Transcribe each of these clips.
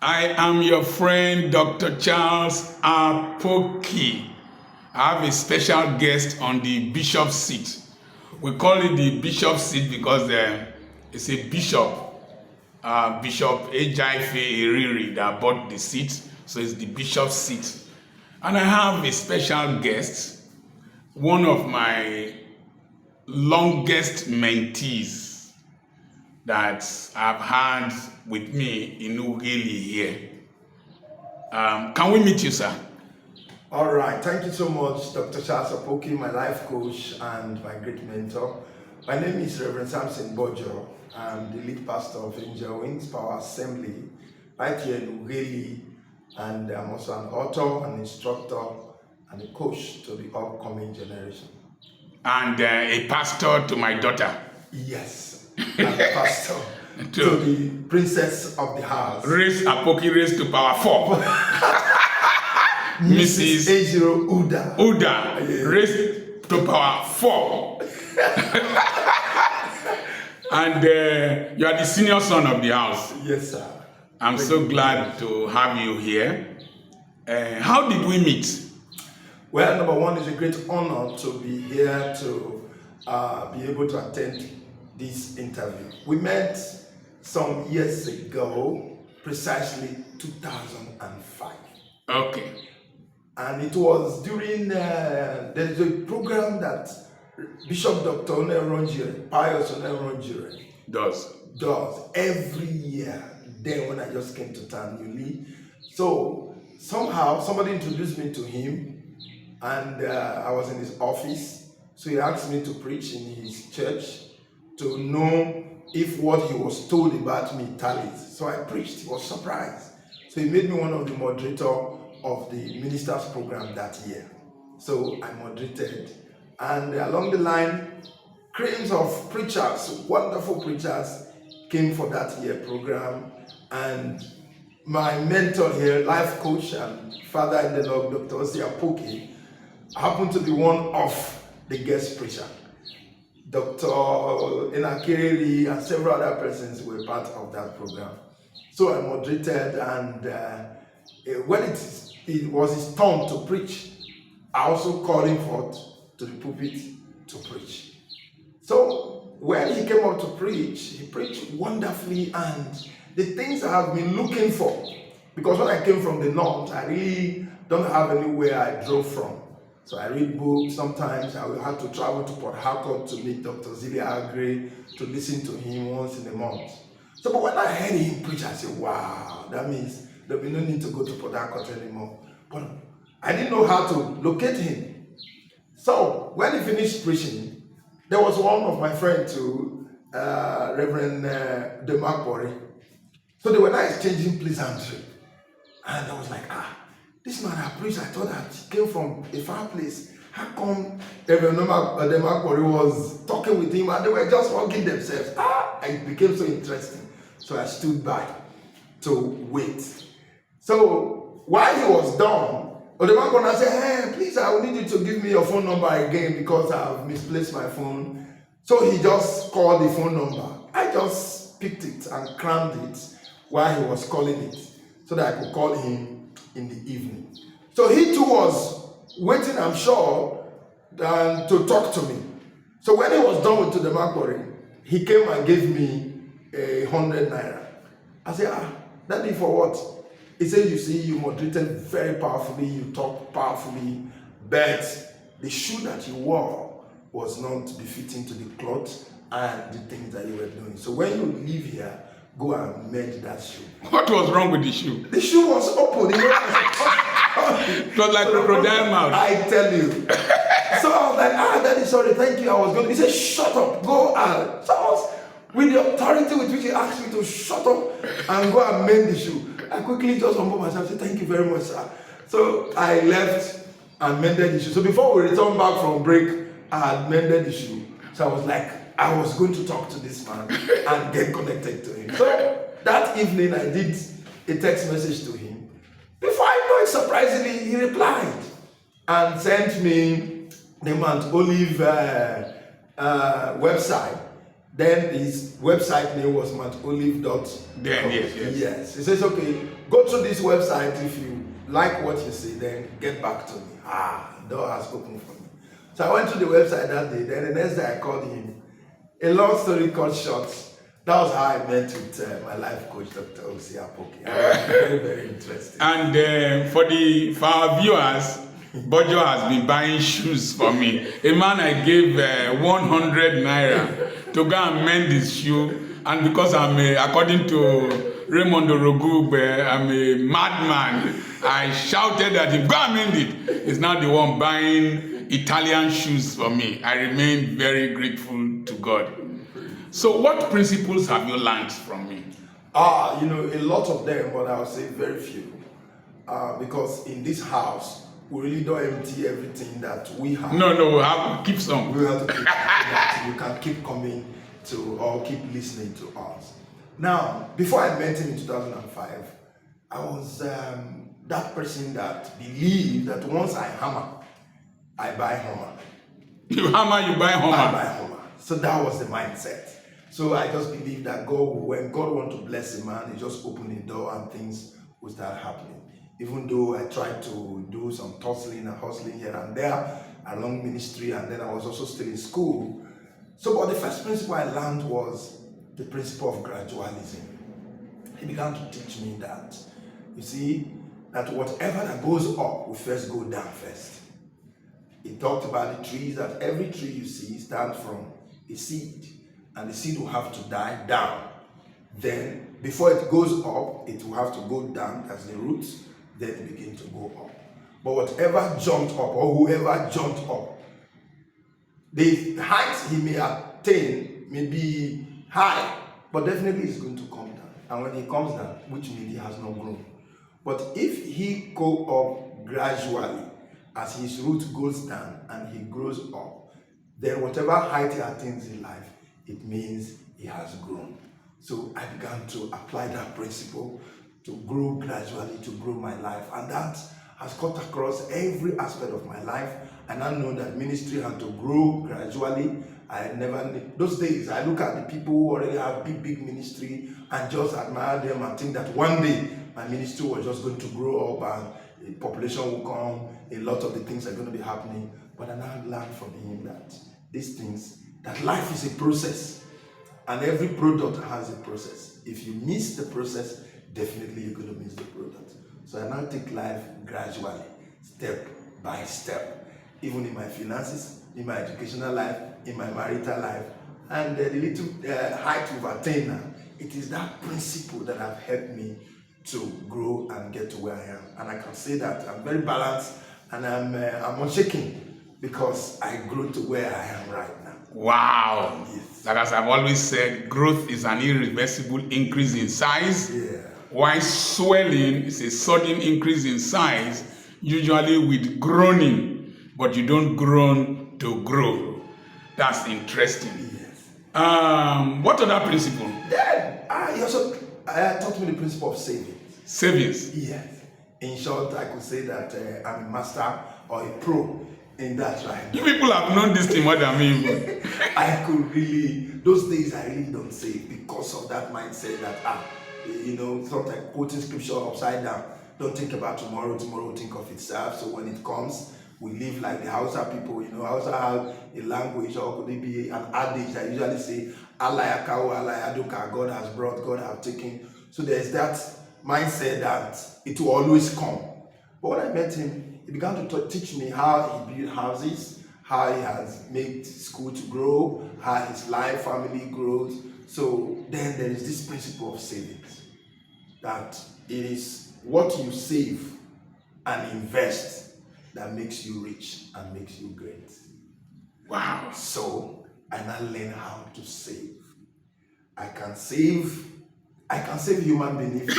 I am your friend, Dr. Charles Apoki. I have a special guest on the bishop seat. We call it the bishop seat because it's a bishop, Bishop Ejaife Eriri, that bought the seat. So it's the bishop seat. And I have a special guest, one of my longest mentees that I've had with me in Ughelli here. Can we meet you, sir? All right. Thank you so much, Dr. Charles Apoki, my life coach and my great mentor. My name is Reverend Samson Bojo. I'm the lead pastor of Angel Wings Power Assembly right here in Ughelli, and I'm also an author, an instructor, and a coach to the upcoming generation. And a pastor to my daughter. Yes, I'm a pastor to the princess of the house. Raise Apoki, raise to power 4. Mrs. Ejiro Uda. Uda, Yeah. raised to power 4. And you are the senior son of the house. Yes, sir. I'm so glad to have you here. How did we meet? Well, number one, it's a great honor to be here to be able to attend this interview. We met some years ago, precisely 2005. Okay. And it was during, there is a program that Bishop Dr. Oneronjire, Pius Oneronjire, Does every year, then when I just came to town newly. So somehow somebody introduced me to him, and I was in his office. So he asked me to preach in his church to know if what he was told about me tallies. So I preached. He was surprised. So he made me one of the moderators of the ministers program that year. So I moderated, and along the line, creams of preachers, wonderful preachers, came for that year program. And my mentor here, life coach and father in the Lord, Dr. Apoki, happened to be one of the guest preachers. Dr. Enakeri and several other persons were part of that program. So I moderated, and when it was his turn to preach, I also called him forth to the pulpit to preach. So when he came up to preach, he preached wonderfully, and the things I have been looking for, because when I came from the north, I really don't have anywhere I drove from. So I read books. Sometimes I will have to travel to Port Harcourt to meet Dr. Zili Agre, to listen to him once in a month. So, but when I heard him preach, I said, wow, that means there'll be no need to go to Port Harcourt anymore. But I didn't know how to locate him. So when he finished preaching, there was one of my friends too, Reverend Demakori. So they were not exchanging pleasantry. And I was like, this man had preached. I thought that he came from a far place. How come Reverend Demakori was talking with him and they were just hugging themselves? It became so interesting. So I stood by to wait. So while he was done, Odemakona said, hey, please, I will need you to give me your phone number again because I have misplaced my phone. So he just called the phone number. I just picked it and crammed it while he was calling it so that I could call him in the evening. So he too was waiting, I'm sure, to talk to me. So when he was done with Odemakori, he came and gave me 100 naira. I said, Daddy, for what? He said, you see, you moderated very powerfully, you talked powerfully, but the shoe that you wore was not befitting to the cloth and the things that you were doing. So when you leave here, go and mend that shoe. What was wrong with the shoe? The shoe was open. It was like crocodile mouth. I tell you. So I was like, Daddy, sorry, thank you. I was going. He said, shut up, go out. So I was, with the authority with which he asked me to shut up and go and mend the shoe, I quickly just humbled myself and said, thank you very much, sir. So I left and mended the shoe. So before we returned back from break, I had mended the shoe. So I was like, I was going to talk to this man and get connected to him. So that evening, I did a text message to him. Before I know it, surprisingly, he replied and sent me the Mount Olive website Then his website name was mountolive.com. Then, yes. Yes. He says, okay, go to this website. If you like what you see, then get back to me. The door has opened for me. So I went to the website that day. Then the next day I called him. A long story cut short, that was how I met with my life coach, Dr. Apoki. Very, very interesting. And for our viewers, Bojo has been buying shoes for me. A man I gave 100 naira to go and mend his shoe, and because according to Raymond Orogugbe, I'm a madman, I shouted at him, go and mend it. He's now the one buying Italian shoes for me. I remain very grateful to God. So what principles have you learned from me? A lot of them, but I'll say very few. Because in this house, we really don't empty everything that we have. No, we have to keep some. We have to keep that you can keep coming to or keep listening to us. Now, before I met him in 2005, I was that person that believed that once I hammer, I buy hammer. You hammer, you buy hammer. I buy hammer. So that was the mindset. So I just believe that when God wants to bless a man, he just open the door and things will start happening. Even though I tried to do some tussling and hustling here and there along ministry, and then I was also still in school. So, but the first principle I learned was the principle of gradualism. He began to teach me that, you see, that whatever that goes up will first go down first. He talked about the trees, that every tree you see stands from a seed, and the seed will have to die down. Then, before it goes up, it will have to go down as the roots, then it begin to go up. But whatever jumped up, or whoever jumped up, the height he may attain may be high, but definitely it's going to come down. And when he comes down, which means he has not grown. But if he go up gradually, as his root goes down and he grows up, then whatever height he attains in life, it means he has grown. So I began to apply that principle to grow gradually, to grow my life. And that has cut across every aspect of my life. And I know that ministry had to grow gradually. Those days, I look at the people who already have big ministry and just admire them and think that one day my ministry was just going to grow up and the population will come, a lot of the things are going to be happening. But I now learned from him that these things, that life is a process and every product has a process. If you miss the process, definitely you're going to miss the product. So I now take life gradually, step by step, even in my finances, in my educational life, in my marital life, and the little height we've attained now. It is that principle that have helped me to grow and get to where I am. And I can say that I'm very balanced and I'm unshaken because I grew to where I am right now. Wow. Yes. Like as I've always said, growth is an irreversible increase in size. Yeah. While swelling is a sudden increase in size, usually with groaning, but you don't groan to grow. That's interesting. Yes. What other principle? Then he also taught me the principle of savings. Savings. Yes. In short, I could say that I'm a master or a pro in that right now. You people have known this thing more than me. I could really, those days I really don't save because of that mindset that, sometimes quoting scripture upside down. Don't think about tomorrow, tomorrow will think of itself. So when it comes, we live like the Hausa people. Hausa have a language, or could it be an adage that usually say, Allah Yakau, Allah Yaduka, God has brought, God has taken. So there's that mindset that it will always come. But when I met him, he began to teach me how he built houses, how he has made school to grow, how his life, family grows. So then there is this principle of savings, that it is what you save and invest that makes you rich and makes you great. Wow. So I now learn how to save. I can save human beings.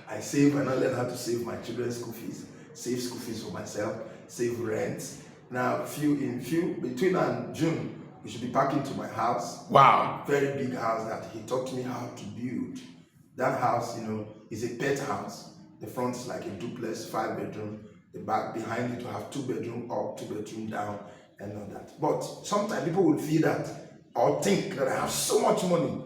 I save and I learn how to save my children's school fees, save school fees for myself, save rent. Now, between now and June, we should be packing to my house. Wow. Very big house that he taught me how to build. That house, is a pet house. The front is like a duplex, 5 bedroom. The back behind it will have 2 bedroom up, 2 bedroom down. and all that. But sometimes people will feel that or think that I have so much money.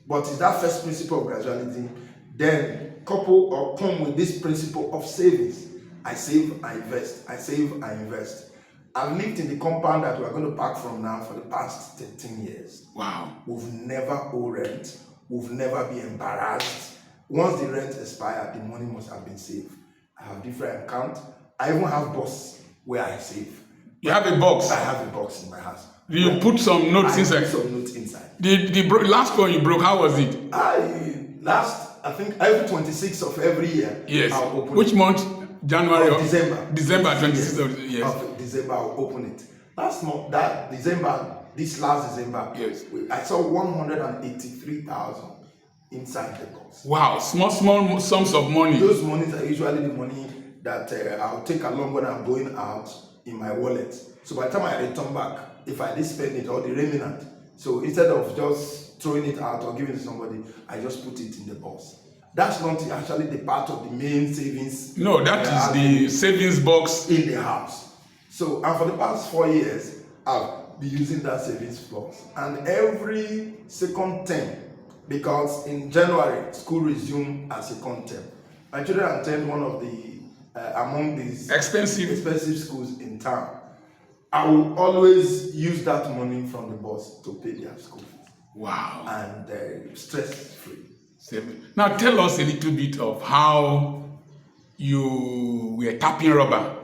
But it's that first principle of gradualism, then couple or come with this principle of savings. I save, I invest. I save, I invest. I've lived in the compound that we're going to park from now for the past 13 years. Wow. We've never owed rent. We've never been embarrassed. Once the rent expired, the money must have been saved. I have different accounts. I even have box where I save. You have a box? I have a box in my house. You put some notes inside? I put some notes inside. The last one you broke, how was it? I think every 26th of every year, yes. I'll open Which it. month? January or December. December 26th of yes. Of December, I'll open it. Last month, this last December, yes. I saw 183,000 inside the box. Wow, small sums of money. Those monies are usually the money that I'll take along when I'm going out in my wallet. So by the time I return back, if I did spend it or the remnant, so instead of just throwing it out or giving it to somebody, I just put it in the box. That's not actually the part of the main savings. No, that is the savings box in the house. So, and for the past 4 years, I've been using that savings box. And every second term, because in January, school resumed as second term. My children attend one of the, among these expensive schools in town. I will always use that money from the boss to pay their school fees. Wow. And stress-free. Now tell us a little bit of how you were tapping rubber